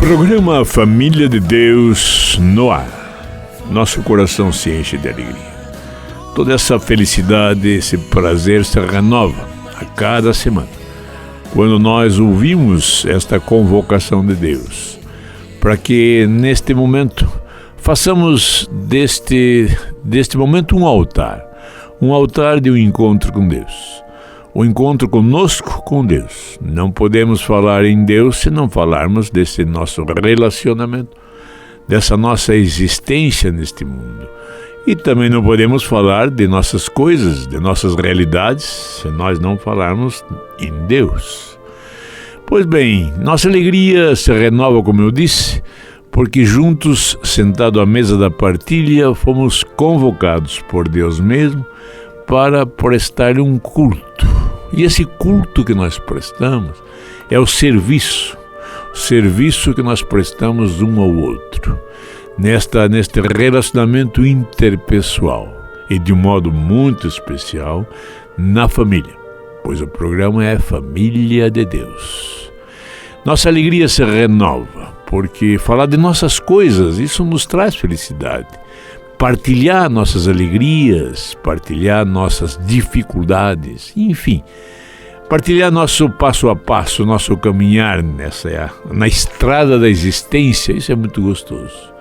Programa Família de Deus no ar. Nosso coração se enche de alegria. Toda essa felicidade, esse prazer se renova a cada semana, quando nós ouvimos esta convocação de Deus, para que neste momento façamos deste momento um altar de um encontro com Deus. O encontro conosco com Deus. Não podemos falar em Deus se não falarmos desse nosso relacionamento, dessa nossa existência neste mundo. E também não podemos falar de nossas coisas, de nossas realidades, se nós não falarmos em Deus. Pois bem, nossa alegria se renova, como eu disse, porque juntos, sentados à mesa da partilha, fomos convocados por Deus mesmo para prestar um culto. E esse culto que nós prestamos é o serviço que nós prestamos um ao outro, neste relacionamento interpessoal e de um modo muito especial na família, pois o programa é Família de Deus. Nossa alegria se renova, porque falar de nossas coisas, isso nos traz felicidade. Partilhar nossas alegrias, partilhar nossas dificuldades, enfim, partilhar nosso passo a passo, nosso caminhar na estrada da existência, isso é muito gostoso.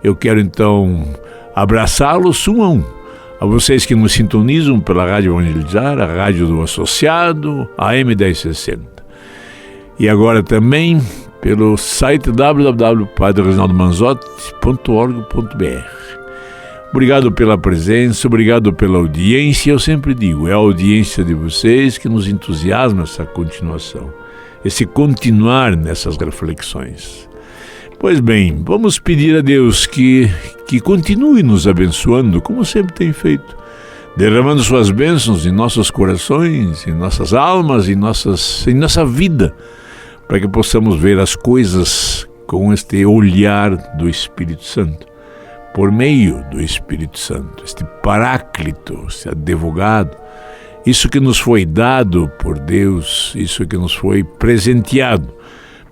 Eu quero então abraçá-los um a um, a vocês que nos sintonizam pela Rádio Evangelizar, a Rádio do Associado, a AM 1060. E agora também pelo site www.padrereginaldomanzotti.org.br. Obrigado pela presença, obrigado pela audiência. Eu sempre digo, é a audiência de vocês que nos entusiasma essa continuação, esse continuar nessas reflexões. Pois bem, vamos pedir a Deus que continue nos abençoando, como sempre tem feito, derramando suas bênçãos em nossos corações, em nossas almas, em nossa vida, para que possamos ver as coisas com este olhar do Espírito Santo. Por meio do Espírito Santo, este Paráclito, este advogado, isso que nos foi dado por Deus, isso que nos foi presenteado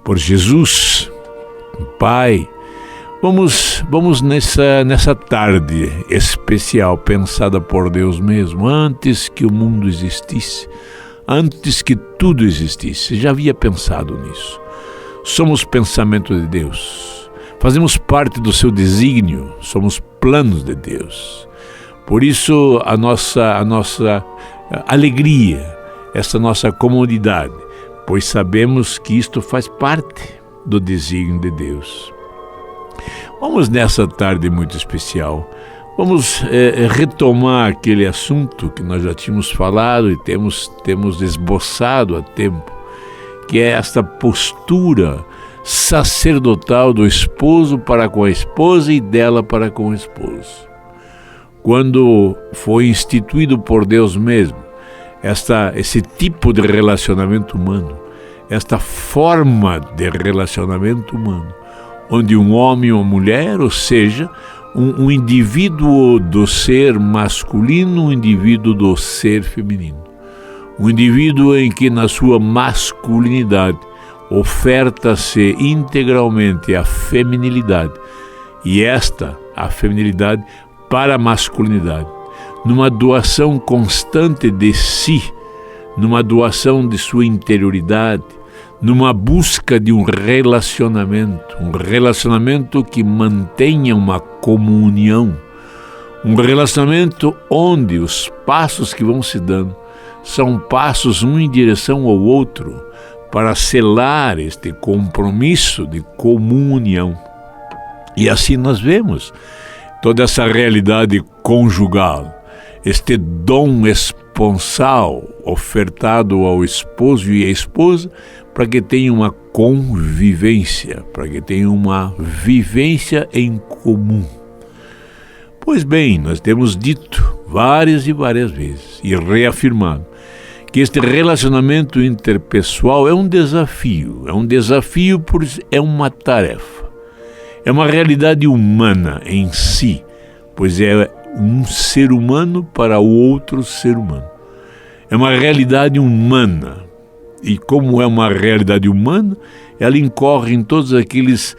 por Jesus, Pai. Vamos nessa tarde especial, pensada por Deus mesmo, antes que o mundo existisse, antes que tudo existisse, já havia pensado nisso. Somos pensamento de Deus. Fazemos parte do seu desígnio, somos planos de Deus. Por isso a nossa alegria, essa nossa comodidade, pois sabemos que isto faz parte do desígnio de Deus. Vamos nessa tarde muito especial, vamos retomar aquele assunto que nós já tínhamos falado e temos esboçado há tempo, que é esta postura sacerdotal do esposo para com a esposa e dela para com o esposo. Quando foi instituído por Deus mesmo esse tipo de relacionamento humano, esta forma de relacionamento humano, onde um homem e uma mulher, ou seja, um indivíduo do ser masculino, um indivíduo do ser feminino, um indivíduo em que na sua masculinidade oferta-se integralmente a feminilidade e a feminilidade para a masculinidade, numa doação constante de si, numa doação de sua interioridade, numa busca de um relacionamento que mantenha uma comunhão, um relacionamento onde os passos que vão se dando são passos um em direção ao outro, para selar este compromisso de comunhão. E assim nós vemos toda essa realidade conjugal, este dom esponsal ofertado ao esposo e à esposa para que tenham uma convivência, para que tenham uma vivência em comum. Pois bem, nós temos dito várias e várias vezes e reafirmado que este relacionamento interpessoal é um desafio porque é uma tarefa, é uma realidade humana em si, pois é um ser humano para o outro ser humano. É uma realidade humana, E como é uma realidade humana, ela incorre em todos aqueles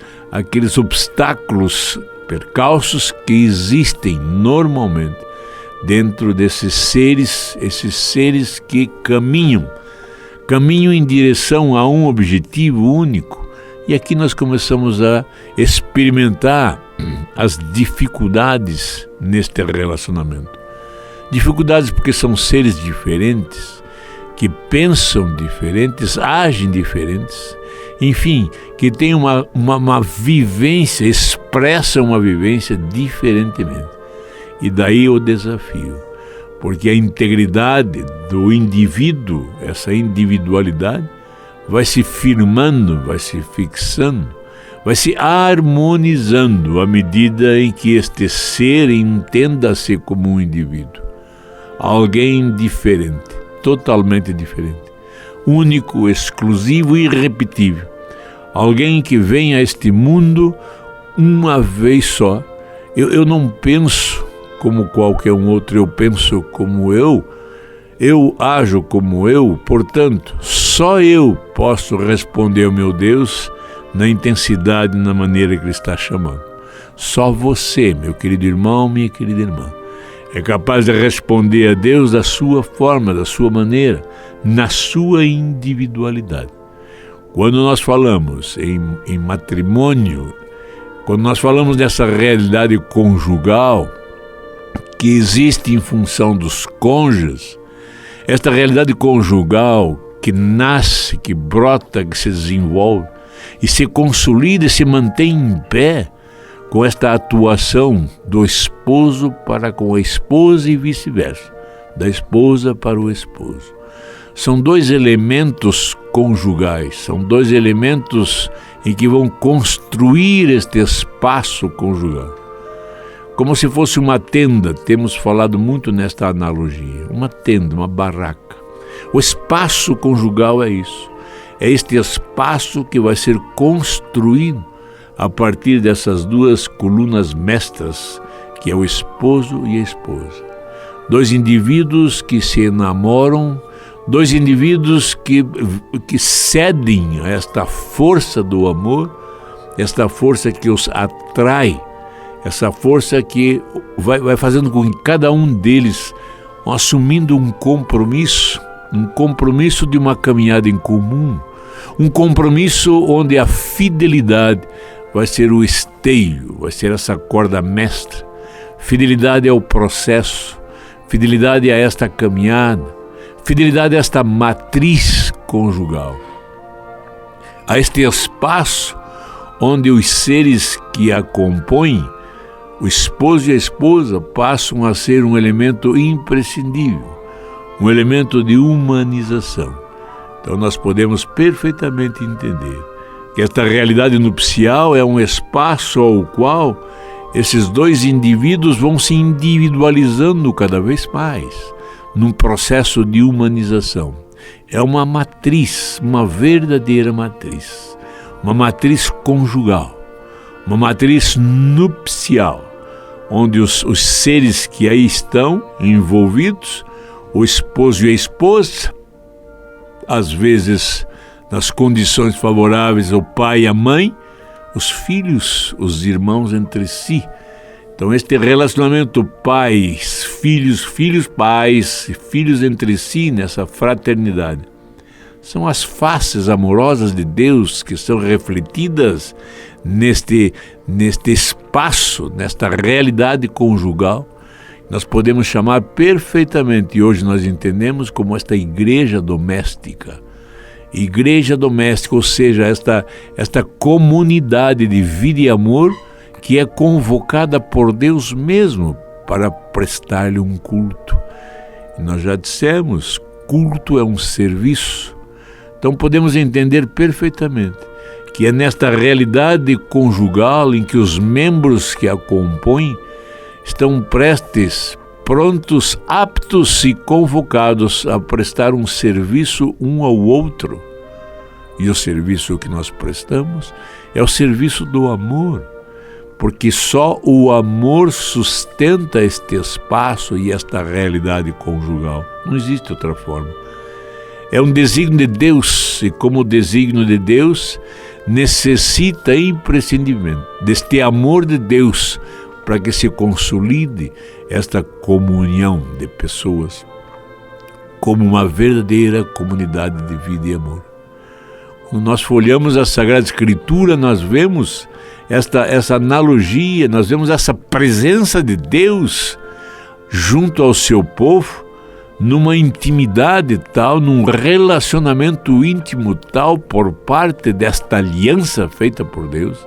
obstáculos, percalços que existem normalmente dentro desses seres, esses seres que caminham em direção a um objetivo único. E aqui nós começamos a experimentar as dificuldades neste relacionamento. Dificuldades porque são seres diferentes, que pensam diferentes, agem diferentes, enfim, que têm uma vivência, expressam uma vivência diferentemente. E daí o desafio, porque a integridade do indivíduo, essa individualidade, vai se firmando, vai se fixando, vai se harmonizando à medida em que este ser entenda-se como um indivíduo. Alguém diferente, totalmente diferente, único, exclusivo e irrepetível. Alguém que vem a este mundo uma vez só. Eu não penso como qualquer um outro, eu penso como eu ajo como eu, portanto, só eu posso responder ao meu Deus na intensidade, na maneira que Ele está chamando. Só você, meu querido irmão, minha querida irmã, é capaz de responder a Deus da sua forma, da sua maneira, na sua individualidade. Quando nós falamos em matrimônio, quando nós falamos dessa realidade conjugal que existe em função dos cônjuges, esta realidade conjugal que nasce, que brota, que se desenvolve e se consolida e se mantém em pé com esta atuação do esposo para com a esposa e vice-versa, da esposa para o esposo. São dois elementos conjugais, são dois elementos em que vão construir este espaço conjugal. Como se fosse uma tenda, temos falado muito nesta analogia, uma tenda, uma barraca. O espaço conjugal é isso, é este espaço que vai ser construído a partir dessas duas colunas mestras, que é o esposo e a esposa. Dois indivíduos que se enamoram, dois indivíduos que cedem a esta força do amor, esta força que os atrai, essa força que vai fazendo com que cada um deles vão assumindo um compromisso de uma caminhada em comum, um compromisso onde a fidelidade vai ser o esteio, vai ser essa corda mestra. Fidelidade ao processo, fidelidade a esta caminhada, fidelidade a esta matriz conjugal, a este espaço onde os seres que a compõem, o esposo e a esposa, passam a ser um elemento imprescindível, um elemento de humanização. Então nós podemos perfeitamente entender que esta realidade nupcial é um espaço ao qual esses dois indivíduos vão se individualizando cada vez mais, num processo de humanização. É uma matriz, uma verdadeira matriz, uma matriz conjugal, uma matriz nupcial, onde os seres que aí estão envolvidos, o esposo e a esposa, às vezes nas condições favoráveis ao pai e à mãe, os filhos, os irmãos entre si. Então este relacionamento pais, filhos pais, filhos entre si, nessa fraternidade, são as faces amorosas de Deus que são refletidas neste espaço, nesta realidade conjugal. Nós podemos chamar perfeitamente, e hoje nós entendemos, como esta igreja doméstica. Igreja doméstica, ou seja, esta comunidade de vida e amor que é convocada por Deus mesmo para prestar-lhe um culto. E nós já dissemos, culto é um serviço. Então podemos entender perfeitamente que é nesta realidade conjugal em que os membros que a compõem estão prestes, prontos, aptos e convocados a prestar um serviço um ao outro. E o serviço que nós prestamos é o serviço do amor, porque só o amor sustenta este espaço e esta realidade conjugal. Não existe outra forma. É um desígnio de Deus, e como desígnio de Deus, necessita imprescindivelmente deste amor de Deus para que se consolide esta comunhão de pessoas como uma verdadeira comunidade de vida e amor. Quando nós folhamos a Sagrada Escritura, nós vemos essa analogia, nós vemos essa presença de Deus junto ao seu povo, numa intimidade tal, num relacionamento íntimo tal por parte desta aliança feita por Deus,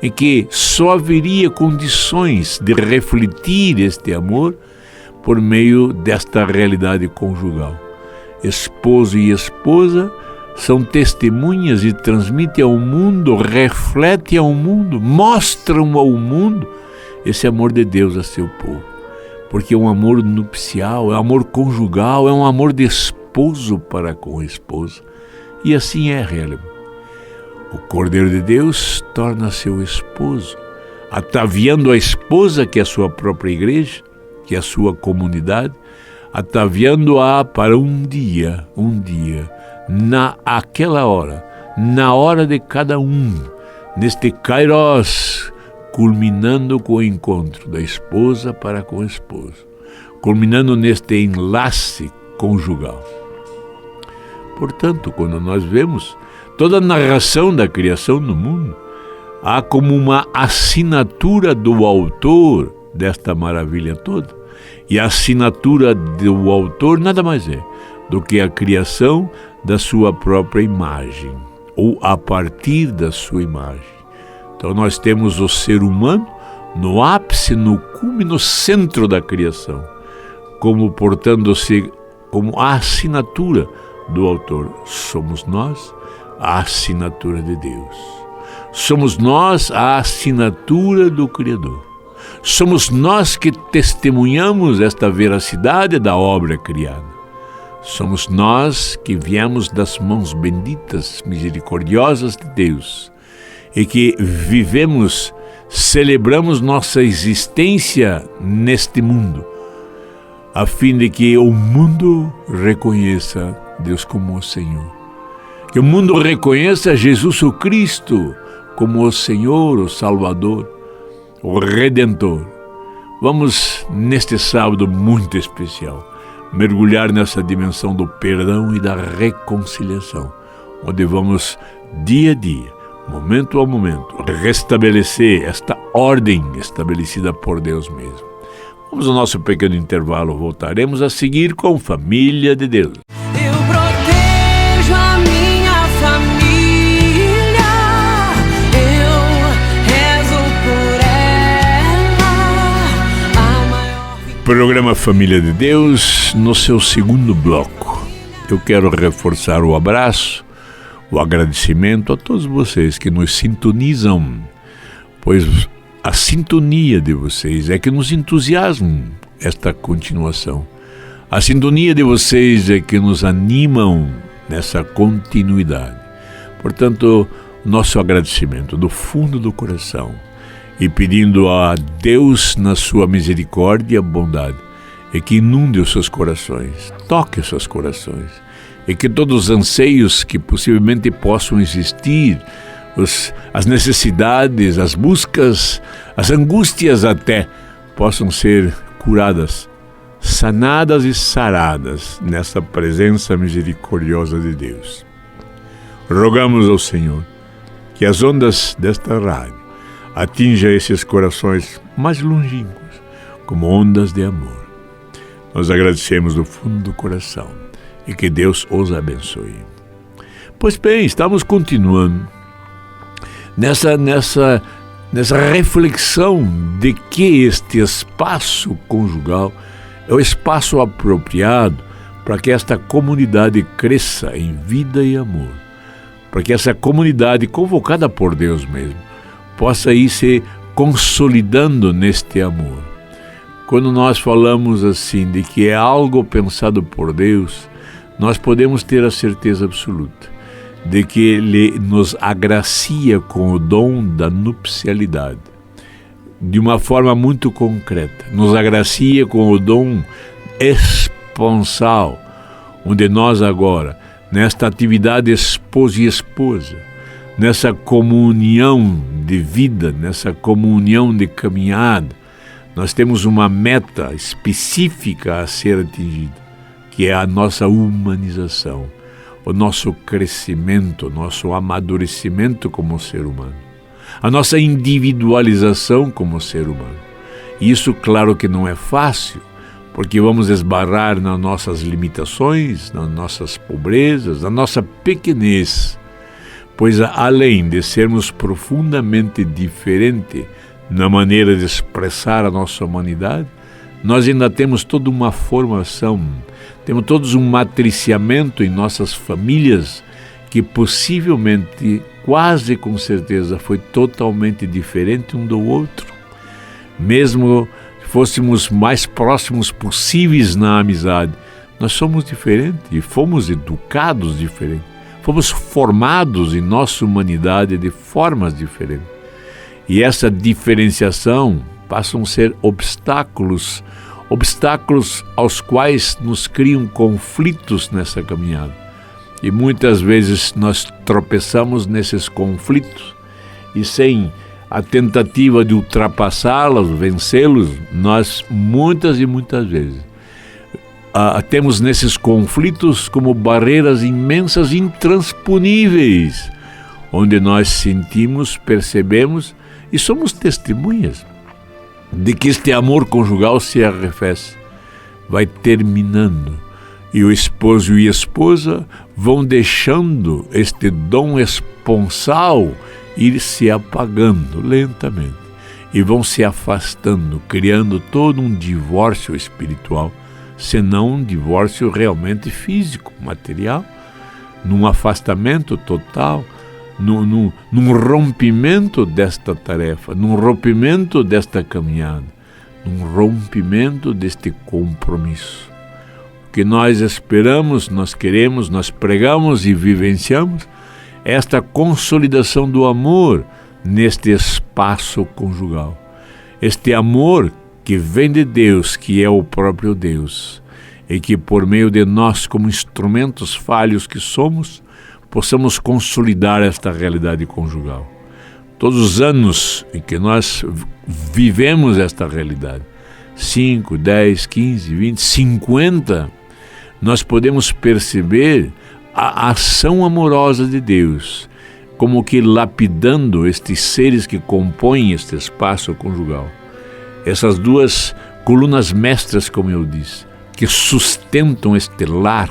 em que só haveria condições de refletir este amor por meio desta realidade conjugal. Esposo e esposa são testemunhas e transmitem ao mundo, refletem ao mundo, mostram ao mundo esse amor de Deus a seu povo. Porque é um amor nupcial, é um amor conjugal, é um amor de esposo para com a esposa. E assim é realmente. O Cordeiro de Deus torna seu esposo, ataviando a esposa, que é a sua própria igreja, que é a sua comunidade, ataviando-a para um dia, naquela hora, na hora de cada um, neste Kairos, culminando com o encontro da esposa para com o esposo, culminando neste enlace conjugal. Portanto, quando nós vemos toda a narração da criação no mundo, há como uma assinatura do autor desta maravilha toda, e a assinatura do autor nada mais é do que a criação da sua própria imagem, ou a partir da sua imagem. Então nós temos o ser humano no ápice, no cume, no centro da criação, como portando-se como a assinatura do autor. Somos nós a assinatura de Deus. Somos nós a assinatura do Criador. Somos nós que testemunhamos esta veracidade da obra criada. Somos nós que viemos das mãos benditas, misericordiosas de Deus, e que vivemos, celebramos nossa existência neste mundo, a fim de que o mundo reconheça Deus como o Senhor. Que o mundo reconheça Jesus o Cristo como o Senhor, o Salvador, o Redentor. Vamos, neste sábado muito especial, mergulhar nessa dimensão do perdão e da reconciliação, onde vamos, dia a dia, momento a momento, restabelecer esta ordem estabelecida por Deus mesmo. Vamos ao nosso pequeno intervalo, voltaremos a seguir com Família de Deus. Eu protejo a minha família, eu rezo por ela. Programa Família de Deus, no seu segundo bloco. Eu quero reforçar o abraço, o agradecimento a todos vocês que nos sintonizam, pois a sintonia de vocês é que nos entusiasma esta continuação. A sintonia de vocês é que nos animam nessa continuidade. Portanto, nosso agradecimento do fundo do coração e pedindo a Deus, na sua misericórdia e bondade, é que inunde os seus corações, toque os seus corações, e que todos os anseios que possivelmente possam existir, as necessidades, as buscas, as angústias até, possam ser curadas, sanadas e saradas nessa presença misericordiosa de Deus. Rogamos ao Senhor que as ondas desta rádio atinjam esses corações mais longínquos como ondas de amor. Nós agradecemos do fundo do coração e que Deus os abençoe. Pois bem, estamos continuando nessa reflexão de que este espaço conjugal é o espaço apropriado para que esta comunidade cresça em vida e amor, para que essa comunidade convocada por Deus mesmo possa ir se consolidando neste amor. Quando nós falamos assim de que é algo pensado por Deus, nós podemos ter a certeza absoluta de que Ele nos agracia com o dom da nupcialidade, de uma forma muito concreta. Nos agracia com o dom esponsal, onde nós agora nesta atividade esposo e esposa, nessa comunhão de vida, nessa comunhão de caminhada. Nós temos uma meta específica a ser atingida, que é a nossa humanização, o nosso crescimento, o nosso amadurecimento como ser humano, a nossa individualização como ser humano. Isso, claro que não é fácil, porque vamos esbarrar nas nossas limitações, nas nossas pobrezas, na nossa pequenez, pois além de sermos profundamente diferentes na maneira de expressar a nossa humanidade, nós ainda temos toda uma formação, temos todos um matriciamento em nossas famílias que possivelmente, quase com certeza, foi totalmente diferente um do outro. Mesmo se fôssemos mais próximos possíveis na amizade, nós somos diferentes e fomos educados diferentes. Fomos formados em nossa humanidade de formas diferentes. E essa diferenciação passam a ser obstáculos aos quais nos criam conflitos nessa caminhada. E muitas vezes nós tropeçamos nesses conflitos e sem a tentativa de ultrapassá-los, vencê-los, nós muitas e muitas vezes temos nesses conflitos como barreiras imensas, intransponíveis, onde nós sentimos, percebemos e somos testemunhas de que este amor conjugal se arrefece, vai terminando, e o esposo e a esposa vão deixando este dom esponsal ir se apagando lentamente, e vão se afastando, criando todo um divórcio espiritual, senão um divórcio realmente físico, material, num afastamento total, num rompimento desta tarefa, num rompimento desta caminhada, num rompimento deste compromisso. O que nós esperamos, nós queremos, nós pregamos e vivenciamos esta consolidação do amor neste espaço conjugal. Este amor que vem de Deus, que é o próprio Deus, e que por meio de nós, como instrumentos falhos que somos, possamos consolidar esta realidade conjugal. Todos os anos em que nós vivemos esta realidade, 5, 10, 15, 20, 50, nós podemos perceber a ação amorosa de Deus, como que lapidando estes seres que compõem este espaço conjugal. Essas duas colunas mestras, como eu disse, que sustentam este lar,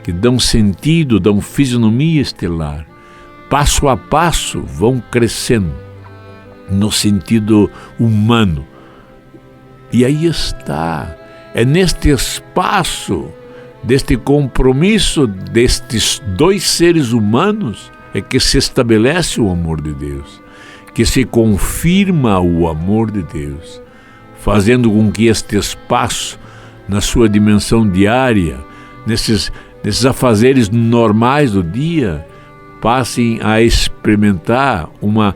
que dão sentido, dão fisionomia a este lar, passo a passo vão crescendo no sentido humano. E aí está, é neste espaço, deste compromisso destes dois seres humanos, é que se estabelece o amor de Deus, que se confirma o amor de Deus, fazendo com que este espaço, na sua dimensão diária, nesses afazeres normais do dia, passem a experimentar uma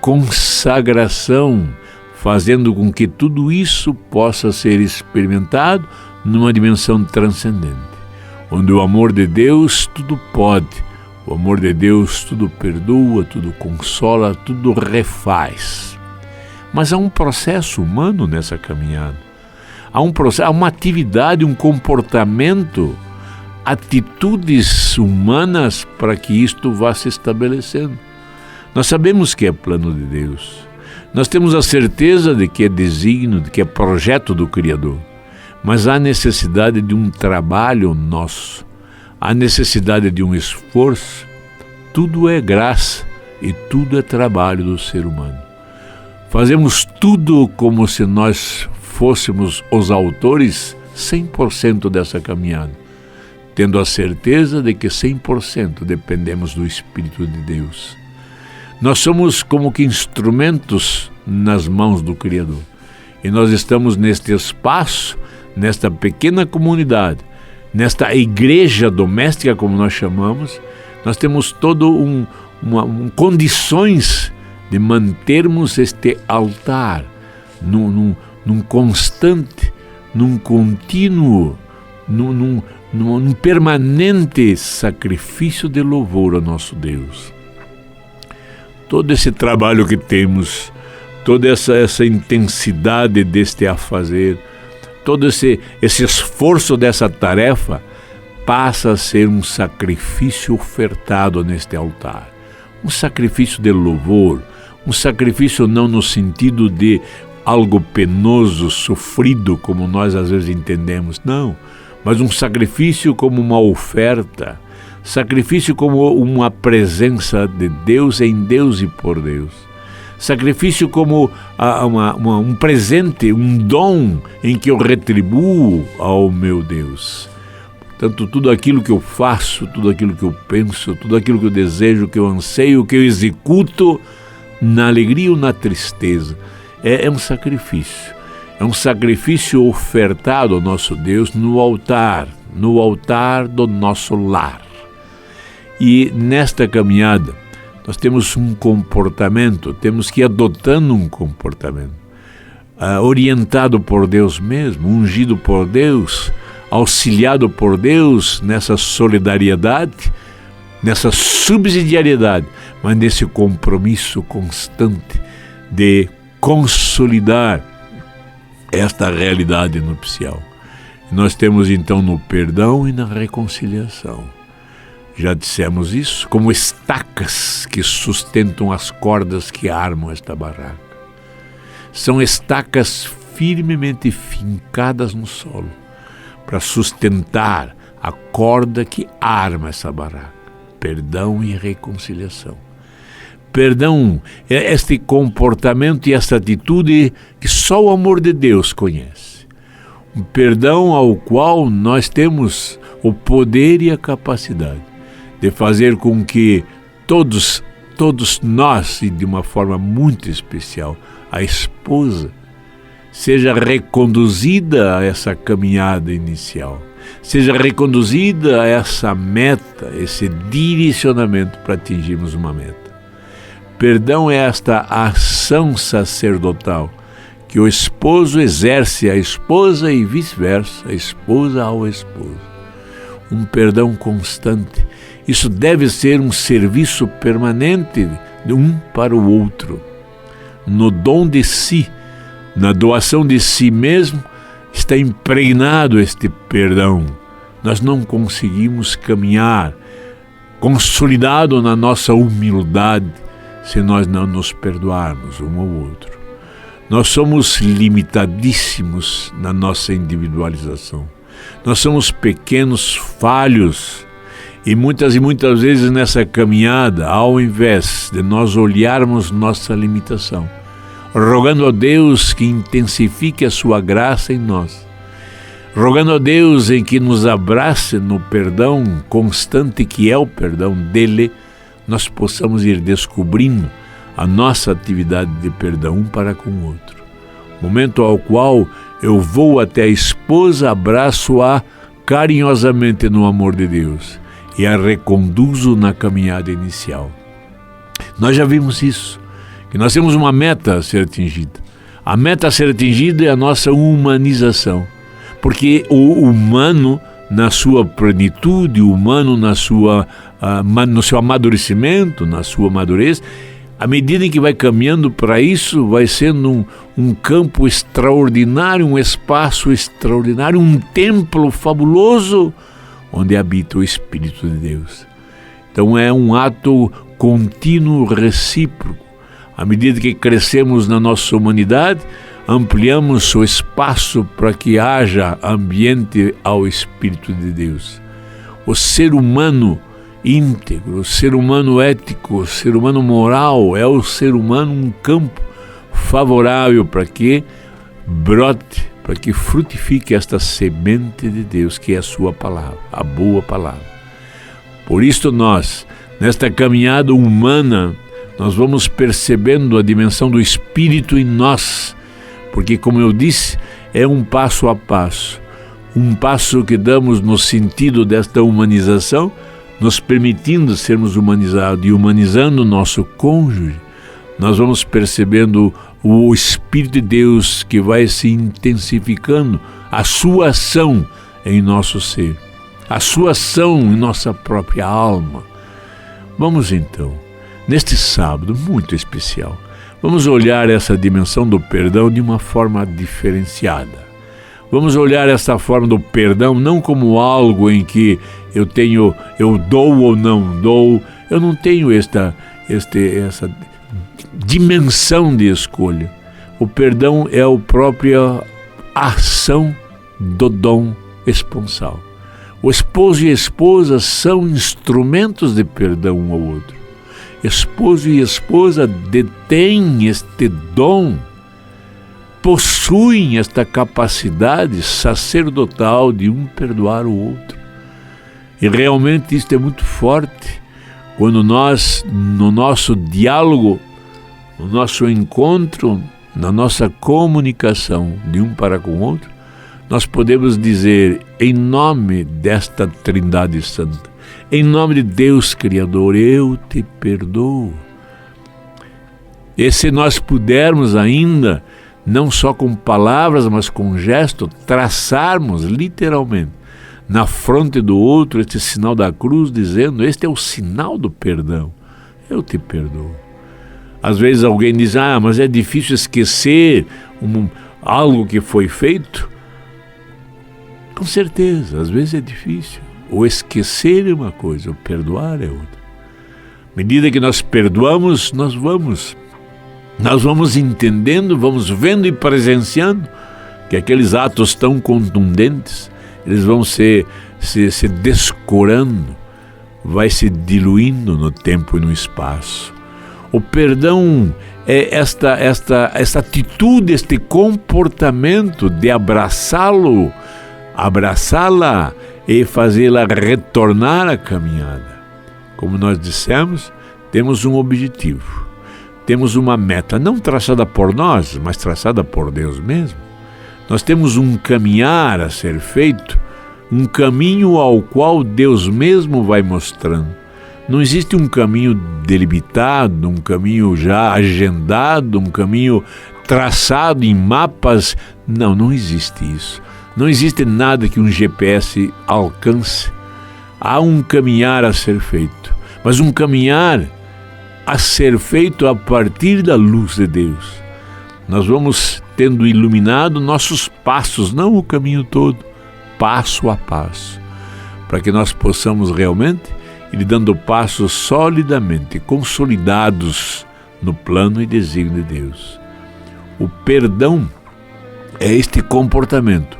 consagração, fazendo com que tudo isso possa ser experimentado numa dimensão transcendente, onde o amor de Deus tudo pode, o amor de Deus tudo perdoa, tudo consola, tudo refaz. Mas há um processo humano nessa caminhada, há um processo, há uma atividade, um comportamento, atitudes humanas para que isto vá se estabelecendo. Nós sabemos que é plano de Deus, nós temos a certeza de que é desígnio, de que é projeto do Criador, mas há necessidade de um trabalho nosso, há necessidade de um esforço. Tudo é graça e tudo é trabalho do ser humano. Fazemos tudo como se nós fôssemos os autores 100% dessa caminhada, tendo a certeza de que 100% dependemos do Espírito de Deus. Nós somos como que instrumentos nas mãos do Criador. E nós estamos neste espaço, nesta pequena comunidade, nesta igreja doméstica, como nós chamamos, nós temos todo condições de mantermos este altar num constante, num contínuo, num permanente sacrifício de louvor ao nosso Deus. Todo esse trabalho que temos, toda essa intensidade deste afazer, todo esse esforço dessa tarefa passa a ser um sacrifício ofertado neste altar. Um sacrifício de louvor, um sacrifício não no sentido de algo penoso, sofrido, como nós às vezes entendemos, não, mas um sacrifício como uma oferta, sacrifício como uma presença de Deus em Deus e por Deus. Sacrifício como um presente, um dom em que eu retribuo ao meu Deus. Portanto, tudo aquilo que eu faço, tudo aquilo que eu penso, tudo aquilo que eu desejo, que eu anseio, que eu executo, na alegria ou na tristeza, é um sacrifício. É um sacrifício ofertado ao nosso Deus no altar do nosso lar. E nesta caminhada, nós temos um comportamento, temos que ir adotando um comportamento, orientado por Deus mesmo, ungido por Deus, auxiliado por Deus nessa solidariedade, nessa subsidiariedade, mas nesse compromisso constante de consolidar esta realidade nupcial. Nós temos então no perdão e na reconciliação. Já dissemos isso, como estacas que sustentam as cordas que armam esta barraca. São estacas firmemente fincadas no solo para sustentar a corda que arma essa barraca. Perdão e reconciliação. Perdão é este comportamento e esta atitude que só o amor de Deus conhece. Um perdão ao qual nós temos o poder e a capacidade de fazer com que todos nós, e de uma forma muito especial, a esposa, seja reconduzida a essa caminhada inicial, seja reconduzida a essa meta, esse direcionamento para atingirmos uma meta. Perdão é esta ação sacerdotal que o esposo exerce à esposa e vice-versa, a esposa ao esposo. Um perdão constante. Isso deve ser um serviço permanente de um para o outro. No dom de si, na doação de si mesmo, está impregnado este perdão. Nós não conseguimos caminhar consolidado na nossa humildade se nós não nos perdoarmos um ao outro. Nós somos limitadíssimos na nossa individualização. Nós somos pequenos falhos e muitas vezes nessa caminhada, ao invés de nós olharmos nossa limitação, rogando a Deus que intensifique a sua graça em nós, rogando a Deus em que nos abrace no perdão constante que é o perdão dele, nós possamos ir descobrindo a nossa atividade de perdão um para com o outro. Momento ao qual eu vou até a esposa, abraço-a carinhosamente no amor de Deus e a reconduzo na caminhada inicial. Nós já vimos isso, que nós temos uma meta a ser atingida. A meta a ser atingida é a nossa humanização, porque o humano, na sua plenitude, o humano no seu amadurecimento, na sua madurez, à medida em que vai caminhando para isso, vai sendo um campo extraordinário, um espaço extraordinário, um templo fabuloso, onde habita o Espírito de Deus. Então é um ato contínuo, recíproco. À medida que crescemos na nossa humanidade, ampliamos o espaço para que haja ambiente ao Espírito de Deus. O ser humano íntegro, o ser humano ético, o ser humano moral, é o ser humano um campo favorável para que brote, para que frutifique esta semente de Deus, que é a sua palavra, a boa palavra. Por isso nós, nesta caminhada humana, nós vamos percebendo a dimensão do Espírito em nós, porque, como eu disse, é um passo a passo, um passo que damos no sentido desta humanização, nos permitindo sermos humanizados e humanizando o nosso cônjuge, nós vamos percebendo o Espírito de Deus que vai se intensificando, a sua ação em nosso ser. a sua ação em nossa própria alma. Vamos então, neste sábado muito especial, vamos olhar essa dimensão do perdão de uma forma diferenciada. Vamos olhar essa forma do perdão não como algo em que eu dou ou não dou, eu não tenho essa dimensão de escolha. O perdão é a própria ação do dom esponsal. O esposo e a esposa são instrumentos de perdão um ao outro. Esposo e esposa detêm este dom, possuem esta capacidade sacerdotal de um perdoar o outro. E realmente isto é muito forte quando nós, no nosso diálogo, no nosso encontro, na nossa comunicação de um para com o outro, nós podemos dizer, em nome desta Trindade Santa, em nome de Deus Criador, eu te perdoo. E se nós pudermos ainda, não só com palavras, mas com gesto, traçarmos literalmente na fronte do outro este sinal da cruz, dizendo, este é o sinal do perdão, eu te perdoo. Às vezes alguém diz, mas é difícil esquecer algo que foi feito. Com certeza, às vezes é difícil. O esquecer é uma coisa, o perdoar é outra. À medida que nós perdoamos, nós vamos entendendo, vamos vendo e presenciando que aqueles atos tão contundentes, eles vão se descorando, vai se diluindo no tempo e no espaço. O perdão é esta atitude, este comportamento de abraçá-la e fazê-la retornar à caminhada. Como nós dissemos, temos um objetivo, temos uma meta, não traçada por nós, mas traçada por Deus mesmo. Nós temos um caminhar a ser feito, um caminho ao qual Deus mesmo vai mostrando. Não existe um caminho delimitado, um caminho já agendado, um caminho traçado em mapas. Não existe isso. Não existe nada que um GPS alcance. Há um caminhar a ser feito, mas um caminhar a ser feito a partir da luz de Deus. Nós vamos tendo iluminado nossos passos, não o caminho todo, passo a passo, para que nós possamos realmente ir dando passos solidamente, consolidados no plano e desígnio de Deus. O perdão é este comportamento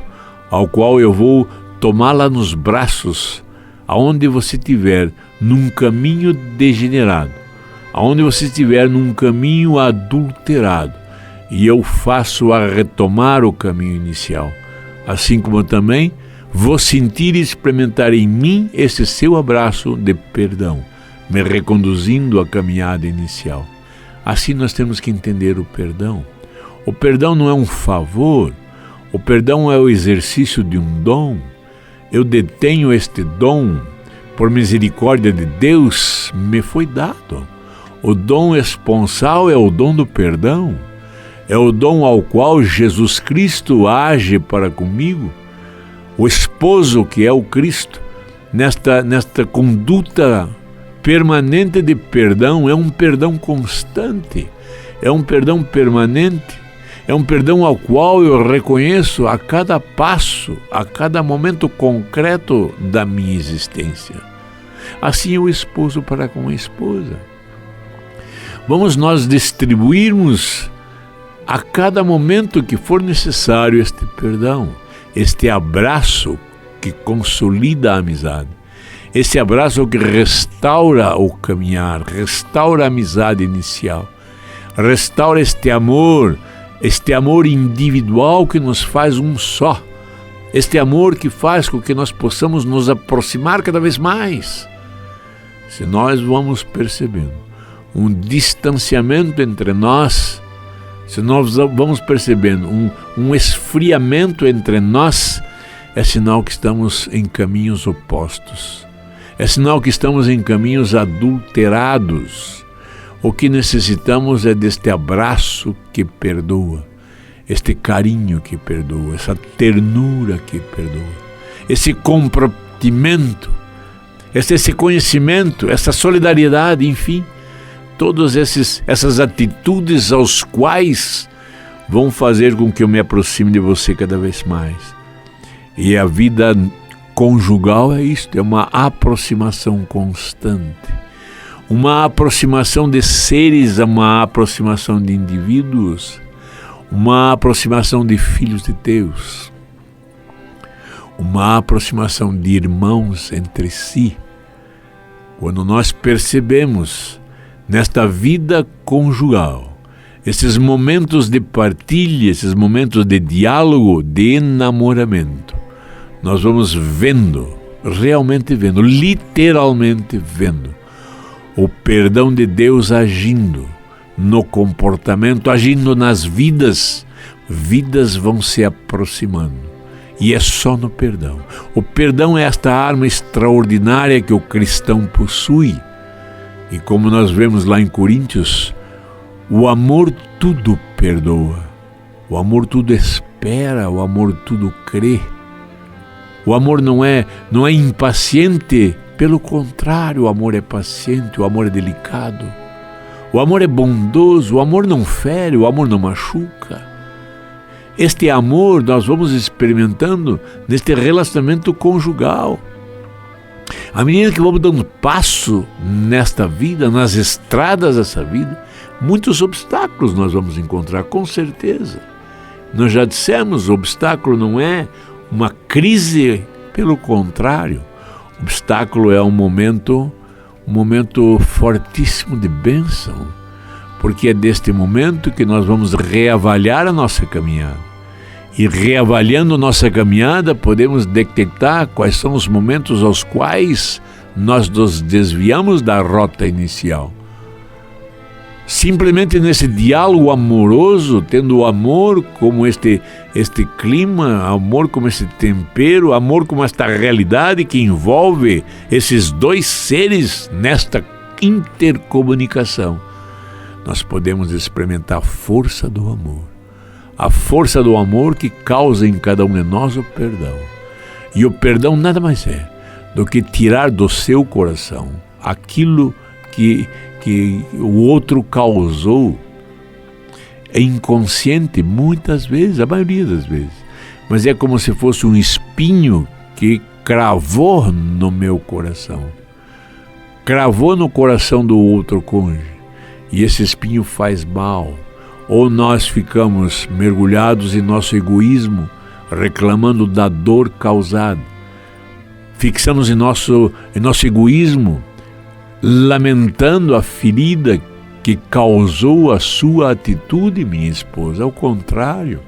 ao qual eu vou tomá-la nos braços, aonde você estiver num caminho degenerado, aonde você estiver num caminho adulterado, e eu faço a retomar o caminho inicial, assim como também vou sentir e experimentar em mim esse seu abraço de perdão, me reconduzindo à caminhada inicial. Assim nós temos que entender o perdão. O perdão não é um favor, o perdão é o exercício de um dom. Eu detenho este dom, por misericórdia de Deus, me foi dado. O dom esponsal é o dom do perdão, é o dom ao qual Jesus Cristo age para comigo. O esposo que é o Cristo, nesta conduta permanente de perdão, é um perdão constante, é um perdão permanente, é um perdão ao qual eu reconheço a cada passo, a cada momento concreto da minha existência. Assim é o esposo para com a esposa. Vamos nós distribuirmos a cada momento que for necessário este perdão, este abraço que consolida a amizade, esse abraço que restaura o caminhar, restaura a amizade inicial, restaura este amor individual que nos faz um só, este amor que faz com que nós possamos nos aproximar cada vez mais. Se nós vamos percebendo um distanciamento entre nós, se nós vamos percebendo um esfriamento entre nós, é sinal que estamos em caminhos opostos. É sinal que estamos em caminhos adulterados. O que necessitamos é deste abraço que perdoa, este carinho que perdoa, essa ternura que perdoa, esse sentimento, esse conhecimento, essa solidariedade, enfim, todas essas atitudes aos quais vão fazer com que eu me aproxime de você cada vez mais. E a vida conjugal é isto, é uma aproximação constante, uma aproximação de seres, uma aproximação de indivíduos, uma aproximação de filhos de Deus, uma aproximação de irmãos entre si. Quando nós percebemos nesta vida conjugal esses momentos de partilha, esses momentos de diálogo, de enamoramento, nós vamos vendo, realmente vendo, literalmente vendo o perdão de Deus agindo no comportamento, agindo nas vidas. Vidas vão se aproximando. E é só no perdão. O perdão é esta arma extraordinária que o cristão possui. E como nós vemos lá em Coríntios, o amor tudo perdoa. O amor tudo espera, o amor tudo crê. O amor não é impaciente, pelo contrário, o amor é paciente, o amor é delicado. O amor é bondoso, o amor não fere, o amor não machuca. Este amor nós vamos experimentando neste relacionamento conjugal. À medida que vamos dando passo nesta vida, nas estradas dessa vida, muitos obstáculos nós vamos encontrar, com certeza. Nós já dissemos, o obstáculo não é uma crise, pelo contrário, o obstáculo é um momento fortíssimo de bênção, porque é deste momento que nós vamos reavaliar a nossa caminhada. E reavaliando nossa caminhada, podemos detectar quais são os momentos aos quais nós nos desviamos da rota inicial. Simplesmente nesse diálogo amoroso, tendo o amor como este clima, amor como esse tempero, amor como esta realidade que envolve esses dois seres nesta intercomunicação, nós podemos experimentar a força do amor. A força do amor que causa em cada um de nós o perdão. E o perdão nada mais é do que tirar do seu coração aquilo que o outro causou. É inconsciente muitas vezes, a maioria das vezes, mas é como se fosse um espinho que cravou no meu coração, cravou no coração do outro cônjuge, e esse espinho faz mal. Ou nós ficamos mergulhados em nosso egoísmo, reclamando da dor causada. Fixamos em nosso egoísmo, lamentando a ferida que causou a sua atitude, minha esposa. Ao contrário,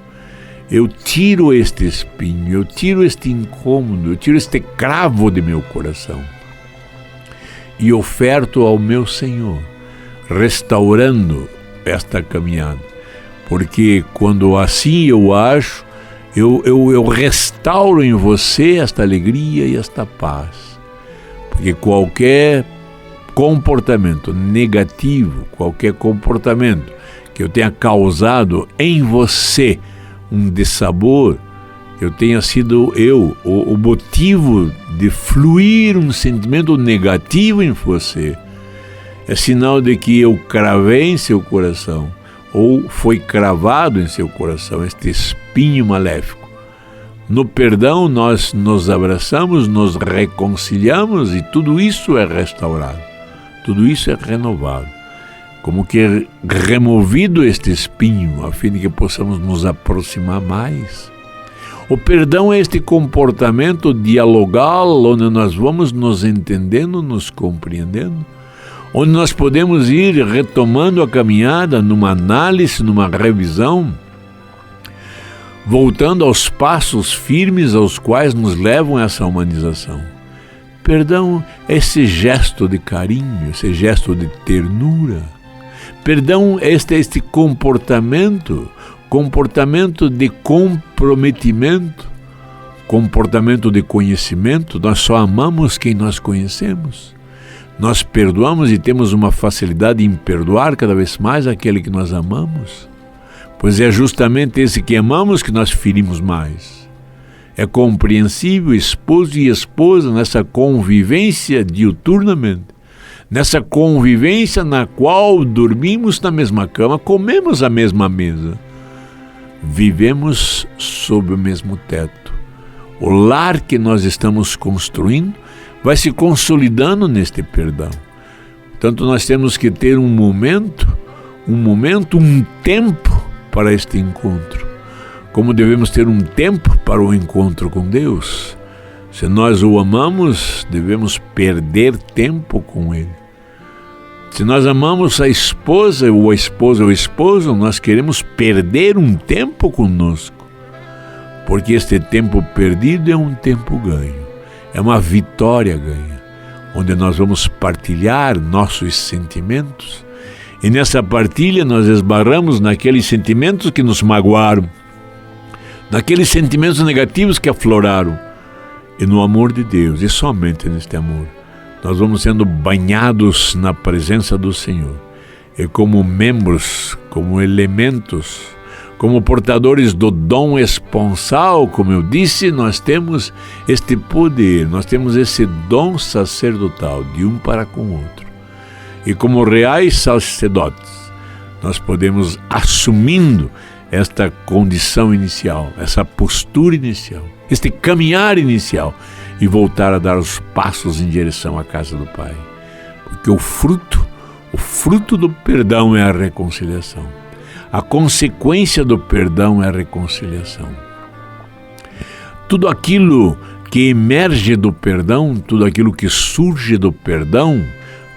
eu tiro este espinho, eu tiro este incômodo, eu tiro este cravo de meu coração e oferto ao meu Senhor, restaurando esta caminhada. Porque quando assim eu acho, eu restauro em você esta alegria e esta paz. Porque qualquer comportamento negativo, qualquer comportamento que eu tenha causado em você um dissabor, eu tenha sido o motivo de fluir um sentimento negativo em você, é sinal de que eu cravei em seu coração, ou foi cravado em seu coração este espinho maléfico. No perdão nós nos abraçamos, nos reconciliamos e tudo isso é restaurado, tudo isso é renovado, como que removido este espinho, a fim de que possamos nos aproximar mais. O perdão é este comportamento dialogal, onde nós vamos nos entendendo, nos compreendendo, onde nós podemos ir retomando a caminhada numa análise, numa revisão, voltando aos passos firmes aos quais nos levam essa humanização. Perdão é esse gesto de carinho, esse gesto de ternura. Perdão é este comportamento de comprometimento, comportamento de conhecimento. Nós só amamos quem nós conhecemos. Nós perdoamos e temos uma facilidade em perdoar cada vez mais aquele que nós amamos, pois é justamente esse que amamos que nós ferimos mais. É compreensível esposo e esposa nessa convivência diuturnamente, nessa convivência na qual dormimos na mesma cama, comemos a mesma mesa, vivemos sob o mesmo teto. O lar que nós estamos construindo vai se consolidando neste perdão. Portanto, nós temos que ter um tempo para este encontro. Como devemos ter um tempo para o encontro com Deus. Se nós o amamos, devemos perder tempo com Ele. Se nós amamos a esposa, ou a esposa ou o esposo, nós queremos perder um tempo conosco. Porque este tempo perdido é um tempo ganho. É uma vitória ganha. Onde nós vamos partilhar nossos sentimentos. E nessa partilha nós esbarramos naqueles sentimentos que nos magoaram. Naqueles sentimentos negativos que afloraram. E no amor de Deus, e somente neste amor, nós vamos sendo banhados na presença do Senhor. E como membros, como elementos, como portadores do dom esponsal, como eu disse, nós temos este poder, nós temos esse dom sacerdotal de um para com o outro. E como reais sacerdotes, nós podemos, assumindo esta condição inicial, essa postura inicial, este caminhar inicial, e voltar a dar os passos em direção à casa do Pai. Porque o fruto do perdão é a reconciliação. A consequência do perdão é a reconciliação. Tudo aquilo que emerge do perdão, tudo aquilo que surge do perdão,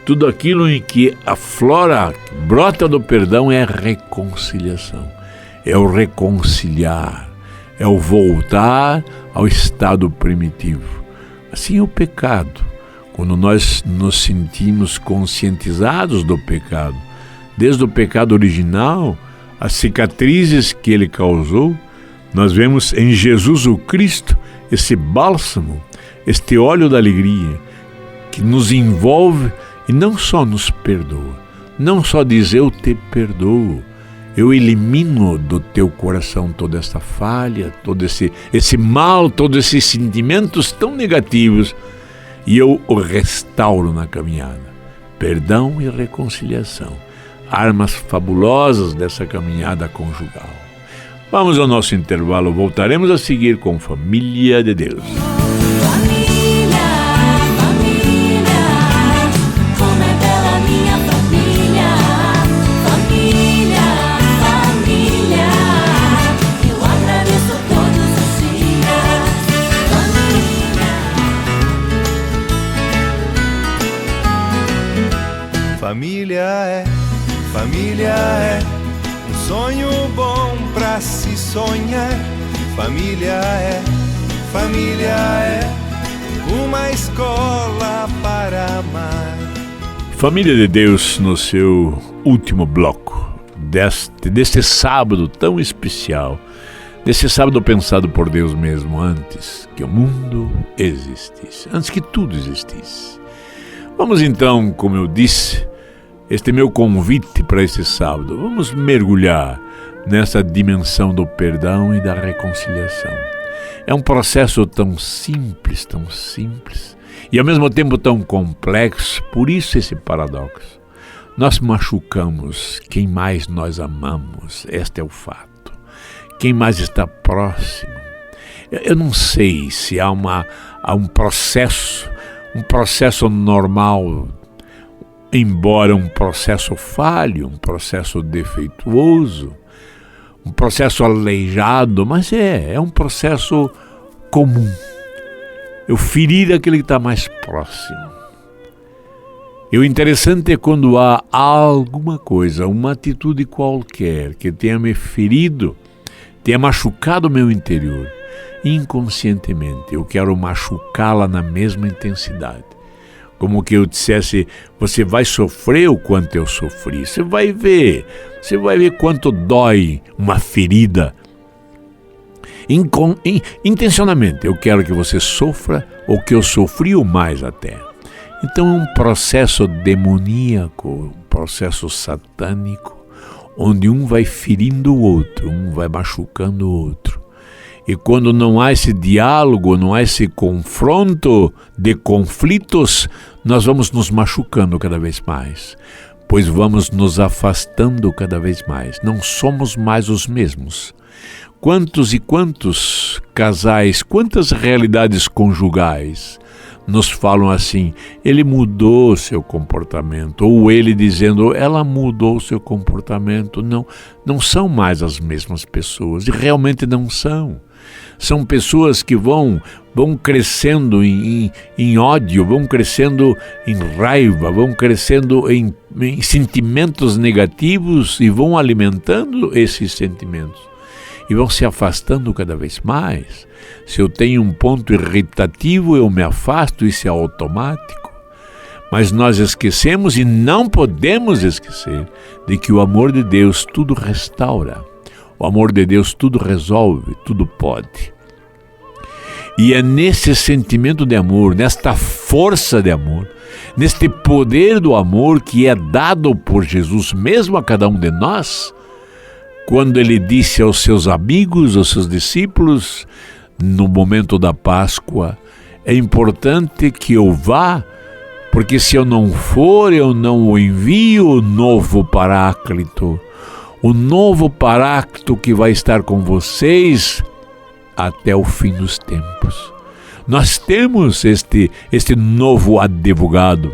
tudo aquilo em que aflora, brota do perdão é a reconciliação. É o reconciliar, é o voltar ao estado primitivo. Assim é o pecado. Quando nós nos sentimos conscientizados do pecado, desde o pecado original, as cicatrizes que ele causou, nós vemos em Jesus o Cristo esse bálsamo, este óleo da alegria, que nos envolve e não só nos perdoa, não só diz eu te perdoo, eu elimino do teu coração toda essa falha, todo esse mal, todos esses sentimentos tão negativos, e eu o restauro na caminhada. Perdão e reconciliação, armas fabulosas dessa caminhada conjugal. Vamos ao nosso intervalo, voltaremos a seguir com Família de Deus. Família é um sonho bom pra se sonhar. Família é uma escola para amar. Família de Deus, no seu último bloco deste sábado tão especial, desse sábado pensado por Deus mesmo antes que o mundo existisse, antes que tudo existisse. Vamos então, como eu disse, este meu convite para esse sábado, vamos mergulhar nessa dimensão do perdão e da reconciliação. É um processo tão simples, e ao mesmo tempo tão complexo, por isso esse paradoxo. Nós machucamos quem mais nós amamos, este é o fato. Quem mais está próximo. Eu não sei se há um processo normal, embora um processo falho, um processo defeituoso, um processo aleijado, mas é um processo comum. Eu ferir aquele que está mais próximo. E o interessante é quando há alguma coisa, uma atitude qualquer que tenha me ferido, tenha machucado o meu interior, inconscientemente eu quero machucá-la na mesma intensidade. Como que eu dissesse, você vai sofrer o quanto eu sofri. Você vai ver quanto dói uma ferida. Intencionalmente, eu quero que você sofra o que eu sofri ou mais até. Então é um processo demoníaco, um processo satânico, onde um vai ferindo o outro, um vai machucando o outro. E quando não há esse diálogo, não há esse confronto de conflitos, nós vamos nos machucando cada vez mais, pois vamos nos afastando cada vez mais. Não somos mais os mesmos. Quantos e quantos casais, quantas realidades conjugais nos falam assim: ele mudou seu comportamento, ou ele dizendo, ela mudou seu comportamento. Não são mais as mesmas pessoas, e realmente não são. São pessoas que vão crescendo em ódio, vão crescendo em raiva, vão crescendo em sentimentos negativos e vão alimentando esses sentimentos. E vão se afastando cada vez mais. Se eu tenho um ponto irritativo, eu me afasto, isso é automático. Mas nós esquecemos, e não podemos esquecer, de que o amor de Deus tudo restaura. O amor de Deus tudo resolve, tudo pode. E é nesse sentimento de amor, nesta força de amor, neste poder do amor que é dado por Jesus mesmo a cada um de nós, quando ele disse aos seus amigos, aos seus discípulos, no momento da Páscoa, é importante que eu vá, porque se eu não for, eu não o envio o novo Paráclito. O novo Paráclito que vai estar com vocês até o fim dos tempos. Nós temos este novo advogado.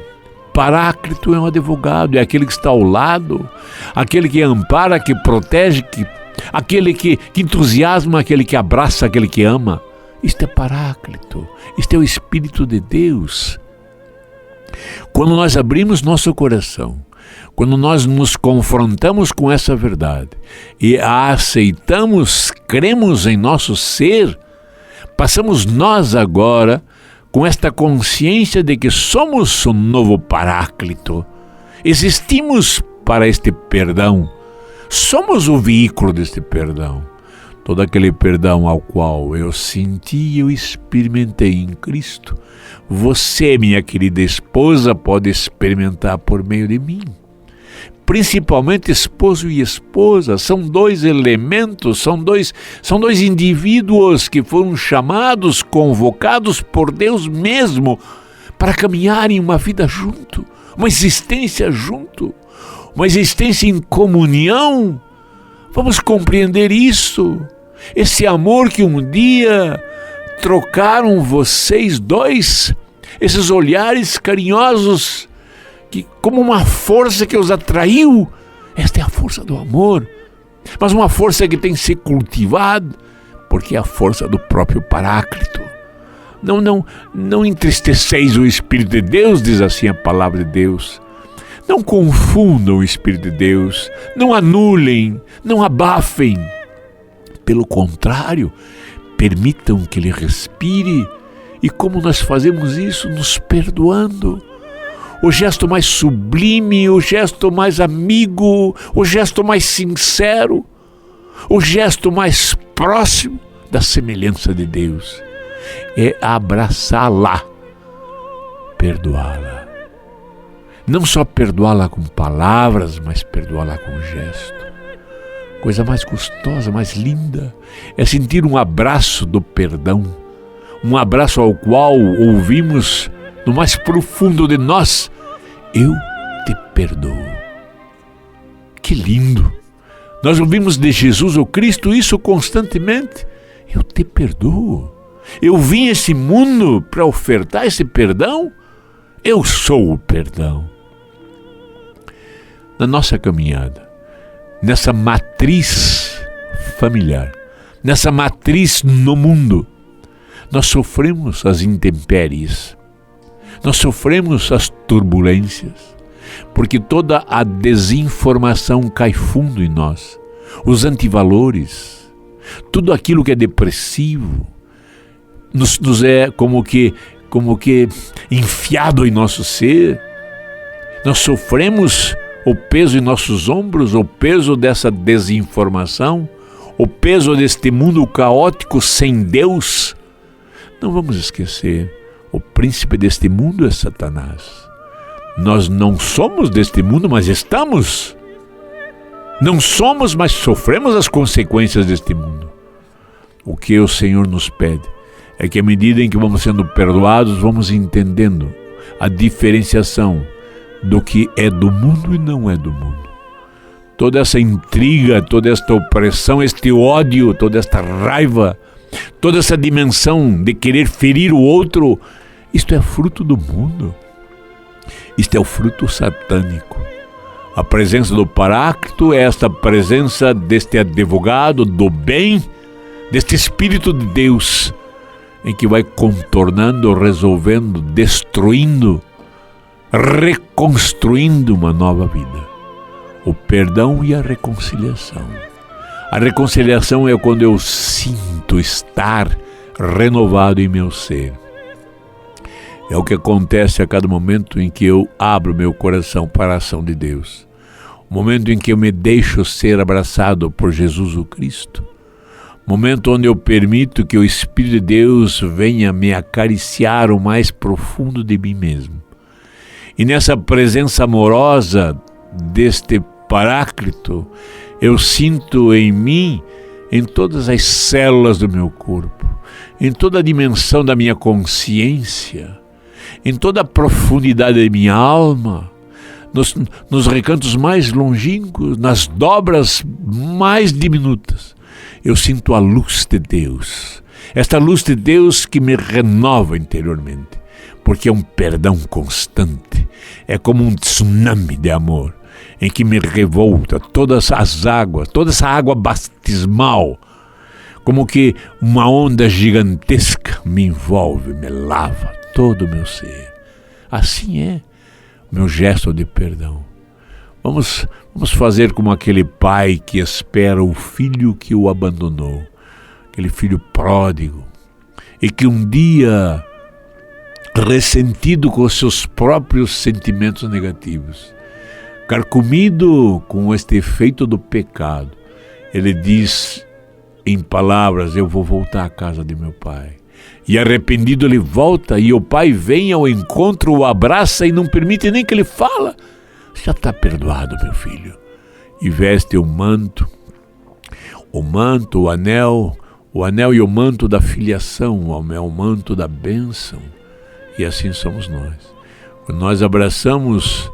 Paráclito é um advogado, é aquele que está ao lado, aquele que ampara, que protege, aquele que entusiasma, aquele que abraça, aquele que ama. Isto é Paráclito, isto é o Espírito de Deus. Quando nós abrimos nosso coração, quando nós nos confrontamos com essa verdade e a aceitamos, cremos em nosso ser, passamos nós agora com esta consciência de que somos um novo Paráclito. Existimos para este perdão. Somos o veículo deste perdão. Todo aquele perdão ao qual eu senti e eu experimentei em Cristo, você, minha querida esposa, pode experimentar por meio de mim. Principalmente esposo e esposa, são dois elementos, são dois indivíduos que foram chamados, convocados por Deus mesmo para caminharem uma vida junto, uma existência junto, uma existência em comunhão. Vamos compreender isso, esse amor que um dia trocaram vocês dois, esses olhares carinhosos, que como uma força que os atraiu. Esta é a força do amor, mas uma força que tem que ser cultivada, porque é a força do próprio Paráclito. Não entristeceis o Espírito de Deus, diz assim a palavra de Deus. Não confundam o Espírito de Deus, não anulem, não abafem. Pelo contrário, permitam que Ele respire. E como nós fazemos isso? Nos perdoando. O gesto mais sublime, o gesto mais amigo, o gesto mais sincero, o gesto mais próximo da semelhança de Deus é abraçá-la, perdoá-la. Não só perdoá-la com palavras, mas perdoá-la com gesto. Coisa mais gostosa, mais linda, é sentir um abraço do perdão, um abraço ao qual ouvimos no mais profundo de nós: eu te perdoo. Que lindo! Nós ouvimos de Jesus, o Cristo, isso constantemente. Eu te perdoo. Eu vim a esse mundo para ofertar esse perdão. Eu sou o perdão. Na nossa caminhada, nessa matriz familiar, nessa matriz no mundo, nós sofremos as intempéries, nós sofremos as turbulências, porque toda a desinformação cai fundo em nós, os antivalores, tudo aquilo que é depressivo, nos é como que enfiado em nosso ser. Nós sofremos o peso em nossos ombros, o peso dessa desinformação, o peso deste mundo caótico sem Deus. Não vamos esquecer, o príncipe deste mundo é Satanás. Nós não somos deste mundo, mas estamos. Não somos, mas sofremos as consequências deste mundo. O que o Senhor nos pede é que à medida em que vamos sendo perdoados, vamos entendendo a diferenciação do que é do mundo e não é do mundo. Toda essa intriga, toda esta opressão, este ódio, toda esta raiva, toda essa dimensão de querer ferir o outro, isto é fruto do mundo. Isto é o fruto satânico. A presença do Paráclito é esta presença deste advogado do bem, deste Espírito de Deus, em que vai contornando, resolvendo, destruindo, reconstruindo uma nova vida. O perdão e a reconciliação. A reconciliação é quando eu sinto estar renovado em meu ser. É o que acontece a cada momento em que eu abro meu coração para a ação de Deus. O momento em que eu me deixo ser abraçado por Jesus o Cristo. O momento onde eu permito que o Espírito de Deus venha me acariciar o mais profundo de mim mesmo. E nessa presença amorosa deste Paráclito, eu sinto em mim, em todas as células do meu corpo, em toda a dimensão da minha consciência, em toda a profundidade da minha alma, nos recantos mais longínquos, nas dobras mais diminutas, eu sinto a luz de Deus. Esta luz de Deus que me renova interiormente, porque é um perdão constante, é como um tsunami de amor, em que me revolta todas as águas, toda essa água batismal, como que uma onda gigantesca me envolve, me lava todo o meu ser. Assim é o meu gesto de perdão. Vamos fazer como aquele pai que espera o filho que o abandonou, aquele filho pródigo, e que um dia, ressentido com os seus próprios sentimentos negativos, carcomido com este efeito do pecado, ele diz em palavras: eu vou voltar à casa de meu pai. E arrependido ele volta, e o pai vem ao encontro, o abraça e não permite nem que ele fala. Já está perdoado, meu filho. E veste o manto, o anel e o manto da filiação, o manto da bênção. E assim somos nós. Quando nós abraçamos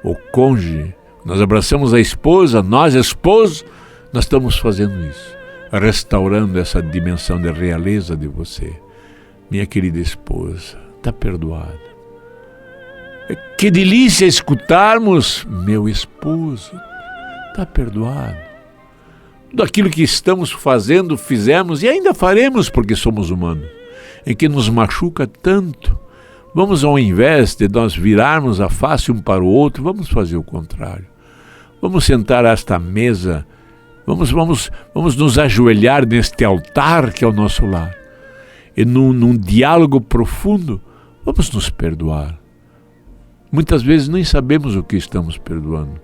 o cônjuge, nós abraçamos a esposa, nós esposos, nós estamos fazendo isso, restaurando essa dimensão de realeza de você. Minha querida esposa, está perdoada. Que delícia escutarmos: meu esposo, está perdoado. Tudo aquilo que estamos fazendo, fizemos e ainda faremos, porque somos humanos, em que nos machuca tanto. Vamos, ao invés de nós virarmos a face um para o outro, vamos fazer o contrário. Vamos sentar a esta mesa, vamos nos ajoelhar neste altar que é o nosso lar. E num diálogo profundo, vamos nos perdoar. Muitas vezes nem sabemos o que estamos perdoando.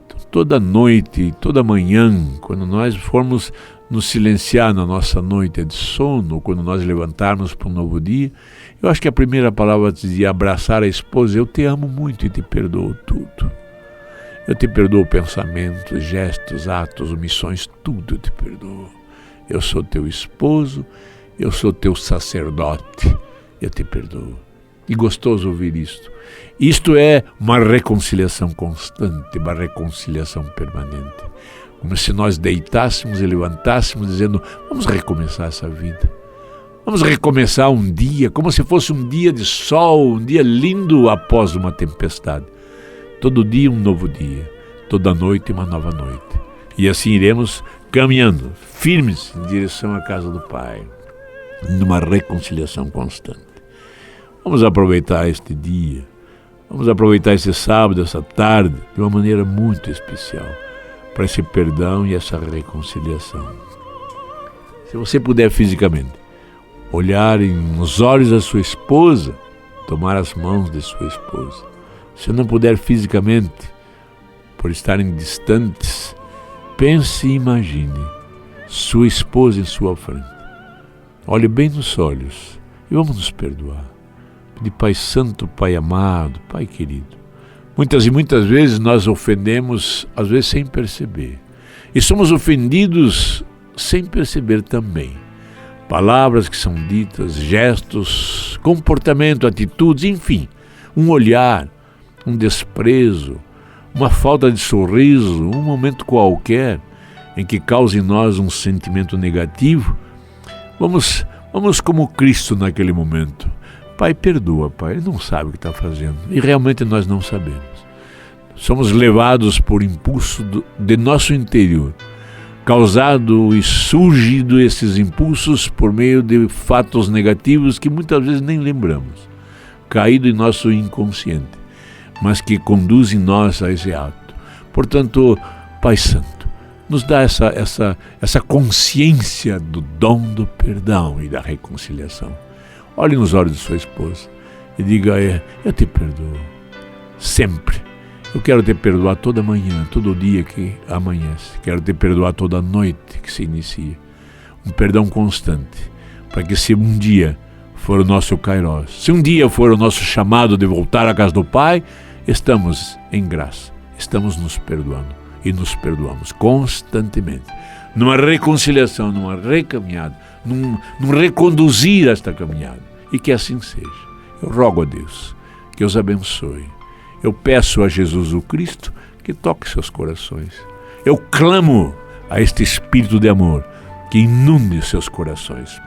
Então, toda noite, toda manhã, quando nós formos nos silenciar na nossa noite de sono, quando nós levantarmos para um novo dia, eu acho que a primeira palavra de abraçar a esposa: eu te amo muito e te perdoo tudo. Eu te perdoo pensamentos, gestos, atos, omissões, tudo eu te perdoo. Eu sou teu esposo, eu sou teu sacerdote, eu te perdoo. E gostoso ouvir isto. Isto é uma reconciliação constante, uma reconciliação permanente. Como se nós deitássemos e levantássemos dizendo: vamos recomeçar essa vida. Vamos recomeçar um dia, como se fosse um dia de sol, um dia lindo após uma tempestade. Todo dia um novo dia, toda noite uma nova noite. E assim iremos caminhando, firmes em direção à casa do Pai, numa reconciliação constante. Vamos aproveitar este dia, vamos aproveitar esse sábado, essa tarde, de uma maneira muito especial, para esse perdão e essa reconciliação. Se você puder fisicamente olhar nos olhos da sua esposa, tomar as mãos de sua esposa. Se não puder fisicamente, por estarem distantes, pense e imagine sua esposa em sua frente. Olhe bem nos olhos e vamos nos perdoar. De Pai Santo, Pai amado, Pai querido. Muitas e muitas vezes nós ofendemos, às vezes sem perceber. E somos ofendidos sem perceber também. palavras que são ditas, gestos, comportamento, atitudes, enfim, um olhar, um desprezo, uma falta de sorriso, um momento qualquer em que cause em nós um sentimento negativo, vamos como Cristo naquele momento. Pai, perdoa, Pai, ele não sabe o que está fazendo. E realmente nós não sabemos. Somos levados por impulso de nosso interior, causado e surgido esses impulsos por meio de fatos negativos que muitas vezes nem lembramos, caído em nosso inconsciente, mas que conduzem nós a esse ato. Portanto, Pai Santo, nos dá essa consciência do dom do perdão e da reconciliação. Olhe nos olhos de sua esposa e diga: eu te perdoo, sempre. Eu quero te perdoar toda manhã, todo dia que amanhece. Quero te perdoar toda noite que se inicia. Um perdão constante, para que se um dia for o nosso Kairos, se um dia for o nosso chamado de voltar à casa do Pai, estamos em graça, estamos nos perdoando e nos perdoamos constantemente. Numa reconciliação, numa recaminhada, num reconduzir esta caminhada. E que assim seja. Eu rogo a Deus que os abençoe. Eu peço a Jesus o Cristo que toque seus corações. Eu clamo a este Espírito de amor que inunde seus corações,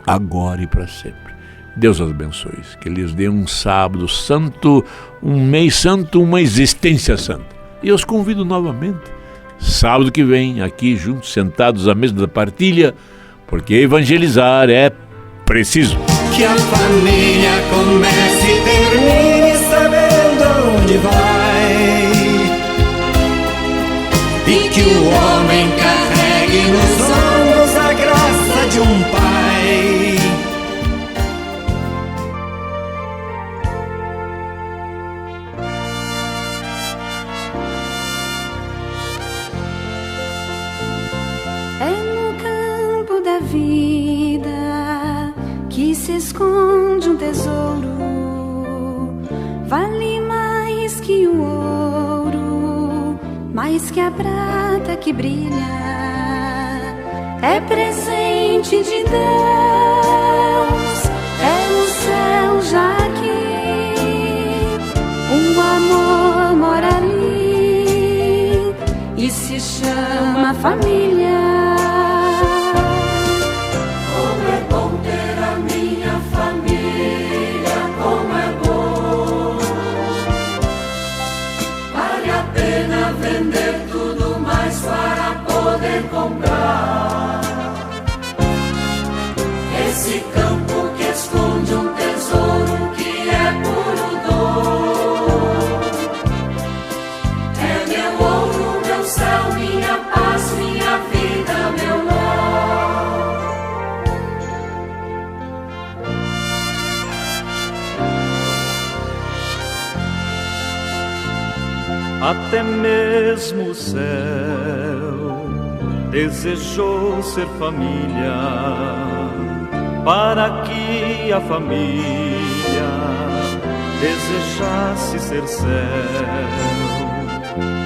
agora e para sempre. Deus os abençoe, que lhes dê um sábado santo, um mês santo, uma existência santa. E eu os convido novamente, sábado que vem, aqui juntos, sentados à mesa da partilha, porque evangelizar é preciso. Que a família comece e termine sabendo onde vai, e que o homem carregue nos ombros a graça de um pai. É no campo da vida que se esconde um tesouro, vale mais que o ouro, mais que a prata que brilha. É presente de Deus, é o céu já aqui. Um amor mora ali e se chama família. Como é bom ter a minha família, como é bom. Vale a pena vender tudo mais para poder comprar esse campo que esconde um tesouro que é puro dom. É meu ouro, meu céu, minha paz, minha vida, meu lar. Até mesmo o céu desejou ser família, para que a família desejasse ser céu.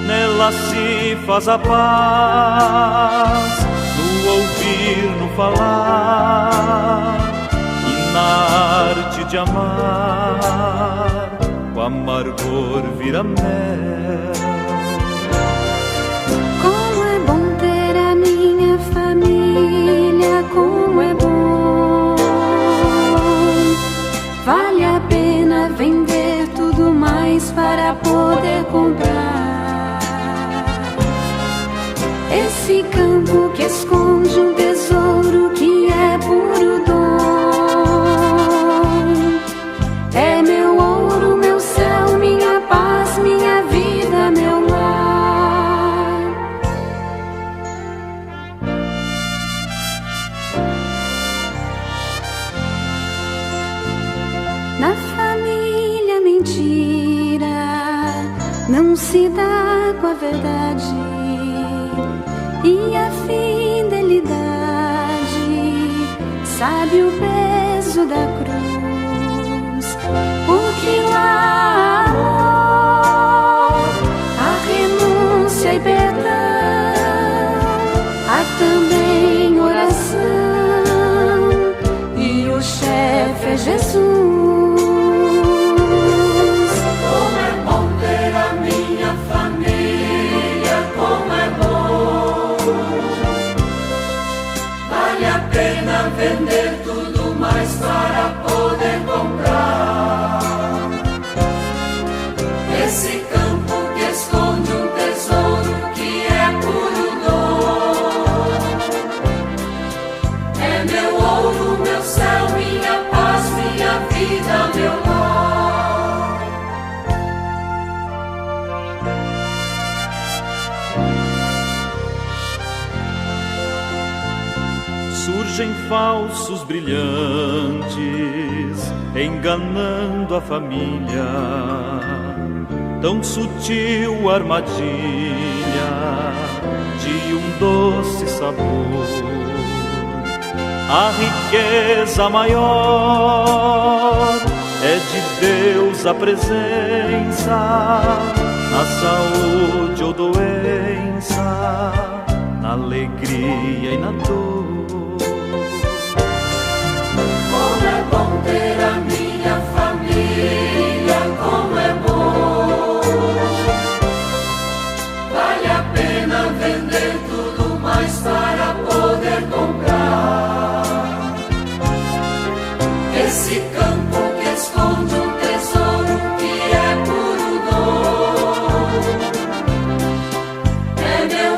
Nela se faz a paz, no ouvir, no falar, e na arte de amar, o amargor vira mel. Como é bom ter a minha família, como é bom. Vale a pena vender tudo mais para poder comprar esse campo que esconde um tesouro que é puro dom. É meu ouro, meu céu, minha paz, minha vida, meu lar. Na família mentira não se dá com a verdade, e a fidelidade sabe o peso da cruz, porque lá há amor, há renúncia e perdão, há também oração, Jesus. Como é bom ter a minha família, como é bom. Vale a pena vender tudo mais para poder comprar esse campo que esconde um tesouro que é puro dom. É meu ouro, meu céu, minha paz, minha vida, meu lar. Surgem falsos brilhantes, enganando a família. Tão sutil armadilha de um doce sabor. A riqueza maior é de Deus a presença, na saúde ou doença, na alegria e na dor. Como é bom ter a minha família, como é bom. Vale a pena vender tudo mais para poder comprar esse campo que esconde um tesouro que é puro dom. É meu